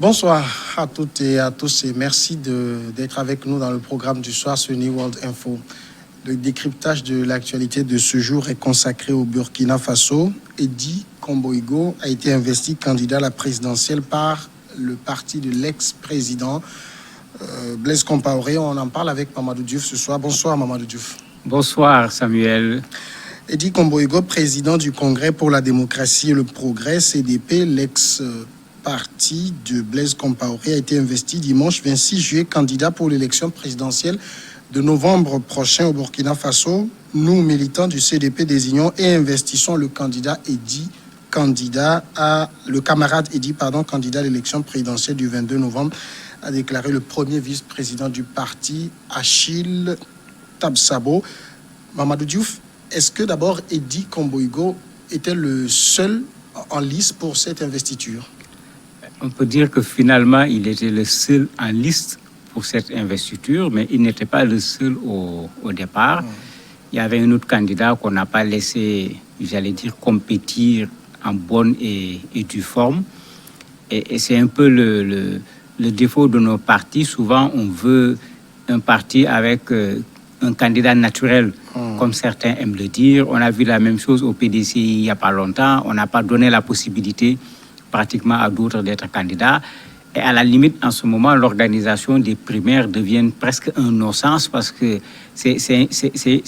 Bonsoir à toutes et à tous et merci d'être avec nous dans le programme du soir sur New World Info. Le décryptage de l'actualité de ce jour est consacré au Burkina Faso. Edi Komboigo a été investi candidat à la présidentielle par le parti de l'ex-président Blaise Compaoré. On en parle avec Mamadou Diouf ce soir. Bonsoir Mamadou Diouf. Bonsoir Samuel. Edi Komboigo, président du Congrès pour la démocratie et le progrès, CDP, l'ex-parti de Blaise Compaoré, a été investi dimanche 26 juillet candidat pour l'élection présidentielle de novembre prochain au Burkina Faso. Nous, militants du CDP, désignons et investissons le candidat candidat à l'élection présidentielle du 22 novembre, a déclaré le premier vice-président du parti, Achille Tabsabo. Mamadou Diouf, est-ce que d'abord Edi Komboigo était le seul en lice pour cette investiture? On peut dire que finalement, il était le seul en liste pour cette investiture, mais il n'était pas le seul au départ. Il y avait un autre candidat qu'on n'a pas laissé, j'allais dire, compétir en bonne et due forme. Et c'est un peu le défaut de nos partis. Souvent, on veut un parti avec un candidat naturel, comme certains aiment le dire. On a vu la même chose au PDC il n'y a pas longtemps. On n'a pas donné la possibilité pratiquement à d'autres d'être candidats. Et à la limite, en ce moment, l'organisation des primaires devient presque un non-sens parce que c'est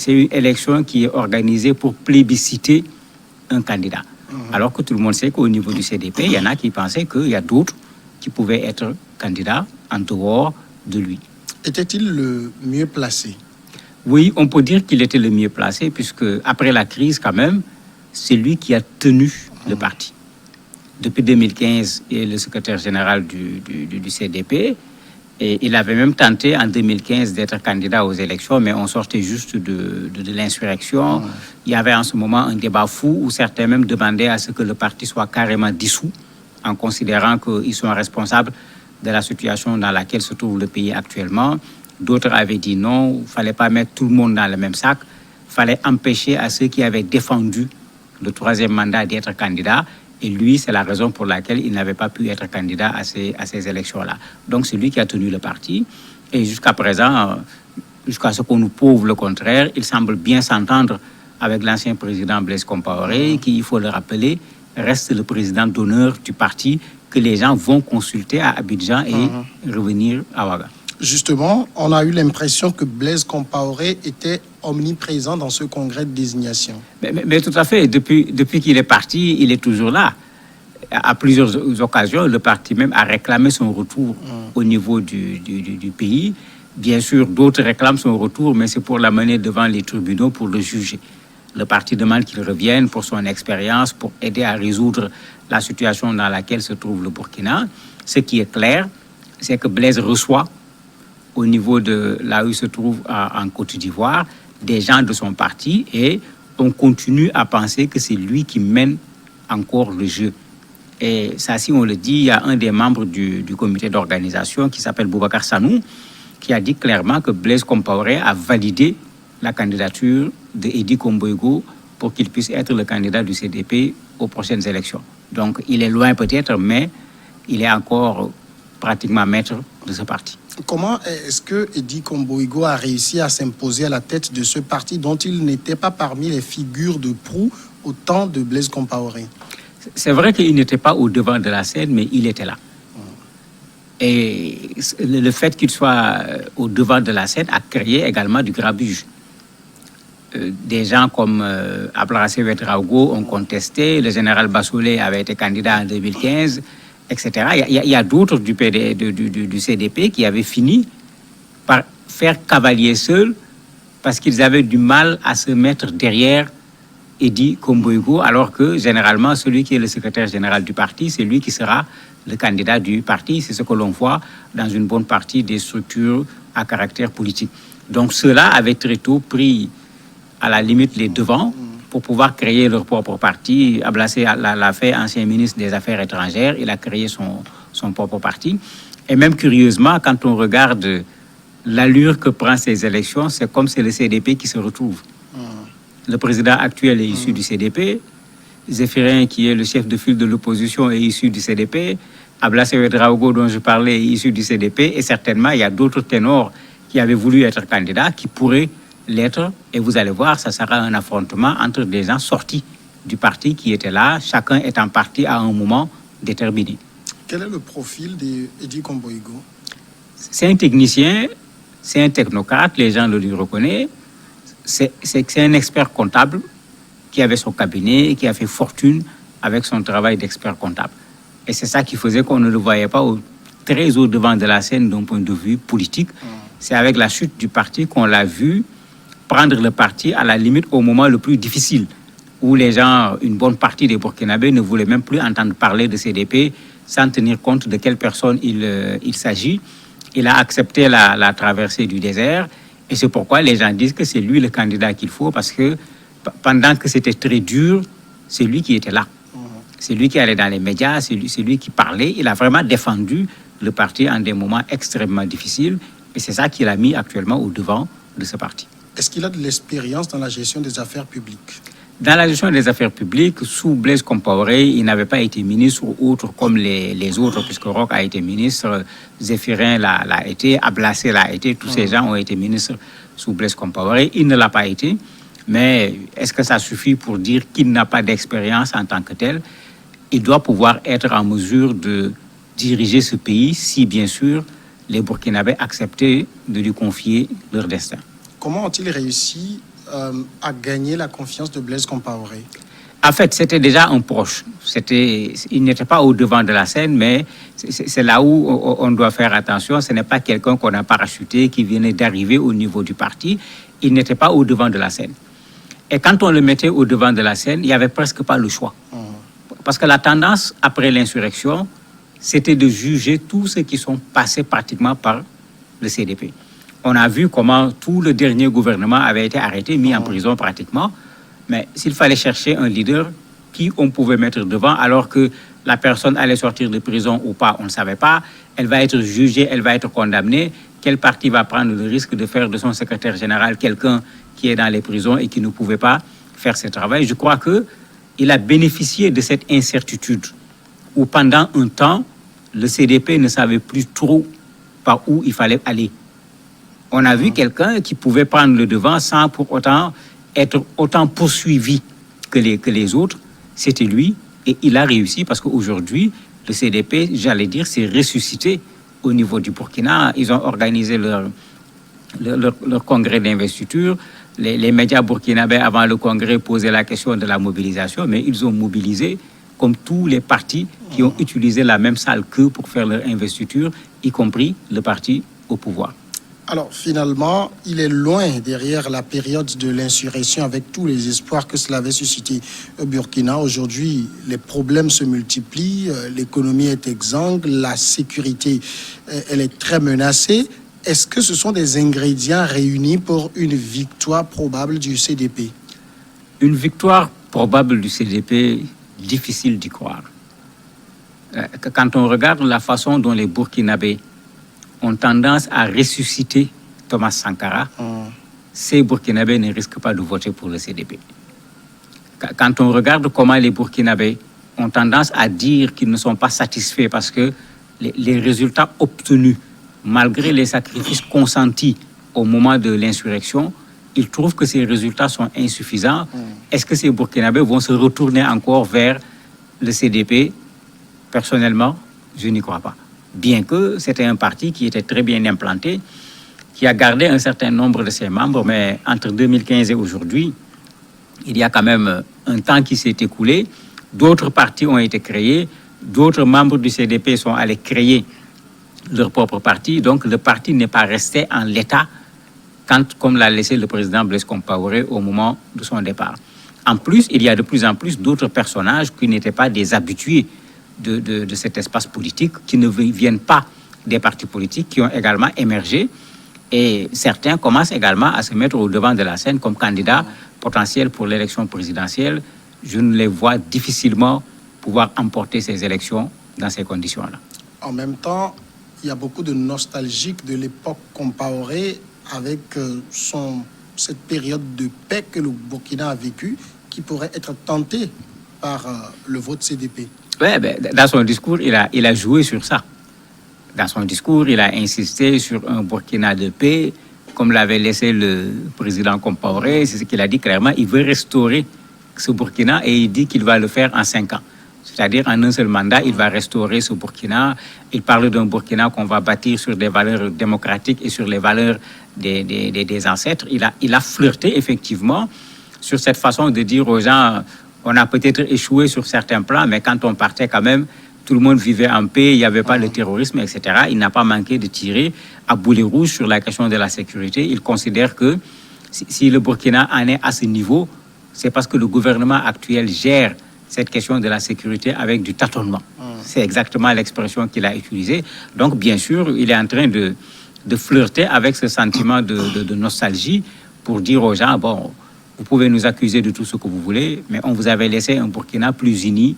une élection qui est organisée pour plébisciter un candidat. Alors que tout le monde sait qu'au niveau du CDP, il y en a qui pensaient qu'il y a d'autres qui pouvaient être candidats en dehors de lui. Était-il le mieux placé? Oui, on peut dire qu'il était le mieux placé puisque après la crise, quand même, c'est lui qui a tenu le parti. Depuis 2015, il est le secrétaire général du CDP. Et il avait même tenté en 2015 d'être candidat aux élections, mais on sortait juste de l'insurrection. Il y avait en ce moment un débat fou où certains même demandaient à ce que le parti soit carrément dissous, en considérant qu'ils sont responsables de la situation dans laquelle se trouve le pays actuellement. D'autres avaient dit non, il ne fallait pas mettre tout le monde dans le même sac. Il fallait empêcher à ceux qui avaient défendu le troisième mandat d'être candidats. Et lui, c'est la raison pour laquelle il n'avait pas pu être candidat à ces élections-là. Donc, c'est lui qui a tenu le parti. Et jusqu'à présent, jusqu'à ce qu'on nous prouve le contraire, il semble bien s'entendre avec l'ancien président Blaise Compaoré, qui, il faut le rappeler, reste le président d'honneur du parti que les gens vont consulter à Abidjan et revenir à Ouaga. Justement, on a eu l'impression que Blaise Compaoré était omniprésent dans ce congrès de désignation. Mais tout à fait. Depuis qu'il est parti, il est toujours là. À plusieurs occasions, le parti même a réclamé son retour au niveau du pays. Bien sûr, d'autres réclament son retour, mais c'est pour l'amener devant les tribunaux pour le juger. Le parti demande qu'il revienne pour son expérience, pour aider à résoudre la situation dans laquelle se trouve le Burkina. Ce qui est clair, c'est que Blaise reçoit au niveau de là où il se trouve en Côte d'Ivoire, des gens de son parti, et on continue à penser que c'est lui qui mène encore le jeu. Et ça, si on le dit, il y a un des membres du comité d'organisation qui s'appelle Boubacar Sanou, qui a dit clairement que Blaise Compaoré a validé la candidature de Edi Komboigo pour qu'il puisse être le candidat du CDP aux prochaines élections. Donc, il est loin peut-être, mais il est encore pratiquement maître de ce parti. Comment est-ce que Edi Komboigo a réussi à s'imposer à la tête de ce parti dont il n'était pas parmi les figures de proue au temps de Blaise Compaoré? C'est vrai qu'il n'était pas au devant de la scène, mais il était là. Et le fait qu'il soit au devant de la scène a créé également du grabuge. Des gens comme Ablassé Ouedraogo ont contesté, le général Bassolé avait été candidat en 2015, etc. Il y a d'autres du CDP qui avaient fini par faire cavalier seul parce qu'ils avaient du mal à se mettre derrière Edi Komboigo, alors que généralement, celui qui est le secrétaire général du parti, c'est lui qui sera le candidat du parti. C'est ce que l'on voit dans une bonne partie des structures à caractère politique. Donc ceux-là avaient très tôt pris à la limite les devants pour pouvoir créer leur propre parti. Ablassé l'a fait, ancien ministre des Affaires étrangères, il a créé son propre parti. Et même curieusement, quand on regarde l'allure que prend ces élections, c'est comme c'est le CDP qui se retrouve. Le président actuel est issu du CDP. Zéphirin, qui est le chef de file de l'opposition, est issu du CDP. Ablaye Ouedraogo, dont je parlais, est issu du CDP, et certainement, il y a d'autres ténors qui avaient voulu être candidats, qui pourraient l'être. Et vous allez voir, ça sera un affrontement entre des gens sortis du parti qui étaient là, chacun étant parti à un moment déterminé. Quel est le profil d'Eddy Komboigo? C'est un technicien, c'est un technocrate, les gens le lui reconnaissent. C'est un expert comptable qui avait son cabinet et qui a fait fortune avec son travail d'expert comptable. Et c'est ça qui faisait qu'on ne le voyait pas très au devant de la scène d'un point de vue politique. C'est avec la chute du parti qu'on l'a vu prendre le parti à la limite au moment le plus difficile, où les gens, une bonne partie des Burkinabés ne voulaient même plus entendre parler de CDP sans tenir compte de quelle personne il s'agit. Il a accepté la traversée du désert et c'est pourquoi les gens disent que c'est lui le candidat qu'il faut, parce que pendant que c'était très dur, c'est lui qui était là. C'est lui qui allait dans les médias, c'est lui qui parlait. Il a vraiment défendu le parti en des moments extrêmement difficiles et c'est ça qui l'a mis actuellement au devant de ce parti. Est-ce qu'il a de l'expérience dans la gestion des affaires publiques? Dans la gestion des affaires publiques, sous Blaise Compaoré, il n'avait pas été ministre ou autre comme les autres, puisque Roch a été ministre, Zéphirin l'a été, Ablassé l'a été, tous ces gens ont été ministres sous Blaise Compaoré. Il ne l'a pas été, mais est-ce que ça suffit pour dire qu'il n'a pas d'expérience en tant que tel? Il doit pouvoir être en mesure de diriger ce pays si, bien sûr, les Burkinabés acceptaient de lui confier leur destin. Comment ont-ils réussi à gagner la confiance de Blaise Compaoré? En fait, c'était déjà un proche. Il n'était pas au devant de la scène, mais c'est là où on doit faire attention. Ce n'est pas quelqu'un qu'on a parachuté, qui venait d'arriver au niveau du parti. Il n'était pas au devant de la scène. Et quand on le mettait au devant de la scène, il n'y avait presque pas le choix. Parce que la tendance, après l'insurrection, c'était de juger tous ceux qui sont passés pratiquement par le CDP. On a vu comment tout le dernier gouvernement avait été arrêté, mis en prison pratiquement. Mais s'il fallait chercher un leader qui on pouvait mettre devant, alors que la personne allait sortir de prison ou pas, on ne savait pas. Elle va être jugée, elle va être condamnée. Quel parti va prendre le risque de faire de son secrétaire général quelqu'un qui est dans les prisons et qui ne pouvait pas faire ce travail? Je crois qu'il a bénéficié de cette incertitude où pendant un temps, le CDP ne savait plus trop par où il fallait aller. On a vu quelqu'un qui pouvait prendre le devant sans pour autant être autant poursuivi que les autres. C'était lui et il a réussi parce qu'aujourd'hui, le CDP, j'allais dire, s'est ressuscité au niveau du Burkina. Ils ont organisé leur congrès d'investiture. Les médias burkinabés, avant le congrès, posaient la question de la mobilisation, mais ils ont mobilisé comme tous les partis qui ont utilisé la même salle qu'eux pour faire leur investiture, y compris le parti au pouvoir. Alors finalement, il est loin derrière la période de l'insurrection avec tous les espoirs que cela avait suscité au Burkina. Aujourd'hui, les problèmes se multiplient, l'économie est exsangue, la sécurité, elle est très menacée. Est-ce que ce sont des ingrédients réunis pour une victoire probable du CDP? Une victoire probable du CDP, difficile d'y croire. Quand on regarde la façon dont les Burkinabés ont tendance à ressusciter Thomas Sankara, ces Burkinabés ne risquent pas de voter pour le CDP. Quand on regarde comment les Burkinabés ont tendance à dire qu'ils ne sont pas satisfaits parce que les résultats obtenus, malgré les sacrifices consentis au moment de l'insurrection, ils trouvent que ces résultats sont insuffisants. Est-ce que ces Burkinabés vont se retourner encore vers le CDP? Personnellement, je n'y crois pas. Bien que c'était un parti qui était très bien implanté, qui a gardé un certain nombre de ses membres, mais entre 2015 et aujourd'hui, il y a quand même un temps qui s'est écoulé. D'autres partis ont été créés, d'autres membres du CDP sont allés créer leur propre parti, donc le parti n'est pas resté en l'état comme l'a laissé le président Blaise Compaoré au moment de son départ. En plus, il y a de plus en plus d'autres personnages qui n'étaient pas des habitués de cet espace politique, qui ne viennent pas des partis politiques, qui ont également émergé. Et certains commencent également à se mettre au devant de la scène comme candidats potentiels pour l'élection présidentielle. Je ne les vois difficilement pouvoir emporter ces élections dans ces conditions-là. En même temps, il y a beaucoup de nostalgiques de l'époque Compaoré avec cette période de paix que le Burkina a vécue, qui pourrait être tentée par le vote CDP. Ouais, ben, dans son discours, il a joué sur ça. Dans son discours, il a insisté sur un Burkina de paix, comme l'avait laissé le président Compaoré. C'est ce qu'il a dit clairement. Il veut restaurer ce Burkina et il dit qu'il va le faire en 5 ans. C'est-à-dire en un seul mandat, il va restaurer ce Burkina. Il parle d'un Burkina qu'on va bâtir sur des valeurs démocratiques et sur les valeurs des ancêtres. Il a flirté effectivement sur cette façon de dire aux gens, on a peut-être échoué sur certains plans, mais quand on partait quand même, tout le monde vivait en paix, il n'y avait pas le terrorisme, etc. Il n'a pas manqué de tirer à boulet rouge sur la question de la sécurité. Il considère que si le Burkina en est à ce niveau, c'est parce que le gouvernement actuel gère cette question de la sécurité avec du tâtonnement. C'est exactement l'expression qu'il a utilisée. Donc, bien sûr, il est en train de flirter avec ce sentiment de nostalgie pour dire aux gens, bon, vous pouvez nous accuser de tout ce que vous voulez, mais on vous avait laissé un Burkina plus uni,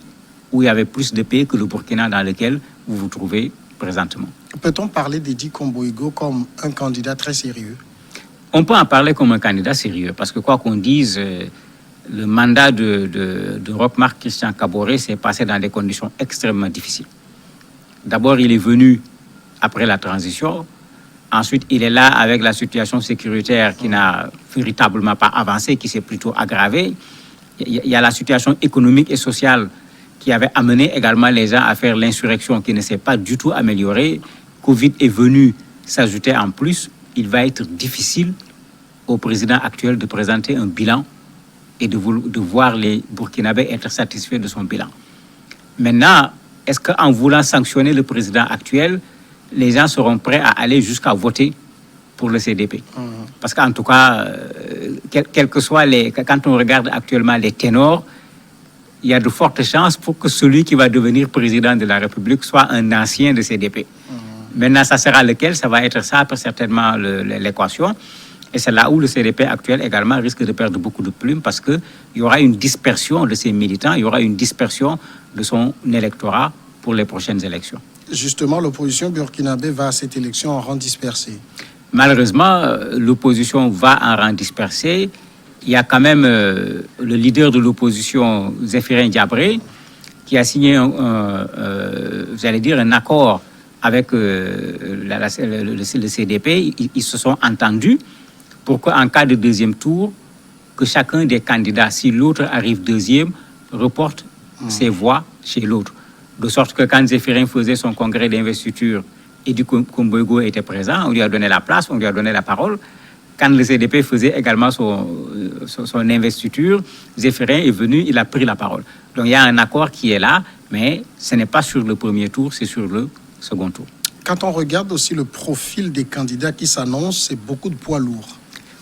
où il y avait plus de paix que le Burkina dans lequel vous vous trouvez présentement. Peut-on parler d'Edi Komboigo comme un candidat très sérieux? On peut en parler comme un candidat sérieux, parce que quoi qu'on dise, le mandat de Roch-Marc Christian Kaboré s'est passé dans des conditions extrêmement difficiles. D'abord, il est venu après la transition. Ensuite, il est là avec la situation sécuritaire qui n'a véritablement pas avancé, qui s'est plutôt aggravée. Il y a la situation économique et sociale qui avait amené également les gens à faire l'insurrection qui ne s'est pas du tout améliorée. Covid est venu s'ajouter en plus. Il va être difficile au président actuel de présenter un bilan et de voir les Burkinabés être satisfaits de son bilan. Maintenant, est-ce qu'en voulant sanctionner le président actuel, les gens seront prêts à aller jusqu'à voter pour le CDP? Parce qu'en tout cas, quel que soit quand on regarde actuellement les ténors, il y a de fortes chances pour que celui qui va devenir président de la République soit un ancien de CDP. Maintenant, ça sera lequel? Ça va être ça, certainement, l'équation. Et c'est là où le CDP actuel également risque de perdre beaucoup de plumes parce qu'il y aura une dispersion de ses militants, il y aura une dispersion de son électorat pour les prochaines élections. Justement, l'opposition burkinabé va à cette élection en rang dispersé. Malheureusement, l'opposition va en rang dispersé. Il y a quand même le leader de l'opposition, Zéphirin Diabré, qui a signé un accord avec le CDP. Ils se sont entendus pour qu'en cas de deuxième tour, que chacun des candidats, si l'autre arrive deuxième, reporte ses voix chez l'autre. De sorte que quand Zéphirin faisait son congrès d'investiture, Edi Komboigo était présent, on lui a donné la place, on lui a donné la parole. Quand le CDP faisait également son investiture, Zéphirin est venu, il a pris la parole. Donc il y a un accord qui est là, mais ce n'est pas sur le premier tour, c'est sur le second tour. Quand on regarde aussi le profil des candidats qui s'annoncent, c'est beaucoup de poids lourds.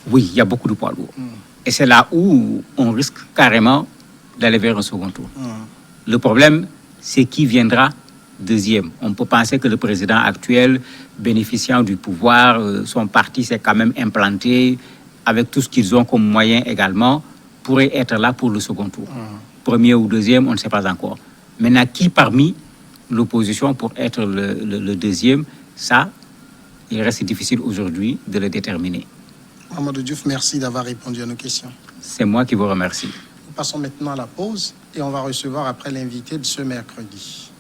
Oui, il y a beaucoup de poids lourds. Et c'est là où on risque carrément d'aller vers un second tour. Le problème, c'est qui viendra deuxième. On peut penser que le président actuel, bénéficiant du pouvoir, son parti s'est quand même implanté, avec tout ce qu'ils ont comme moyen également, pourrait être là pour le second tour. Premier ou deuxième, on ne sait pas encore. Maintenant, qui parmi l'opposition pour être le deuxième, ça, il reste difficile aujourd'hui de le déterminer. Mamadou Diouf, merci d'avoir répondu à nos questions. C'est moi qui vous remercie. Nous passons maintenant à la pause et on va recevoir après l'invité de ce mercredi.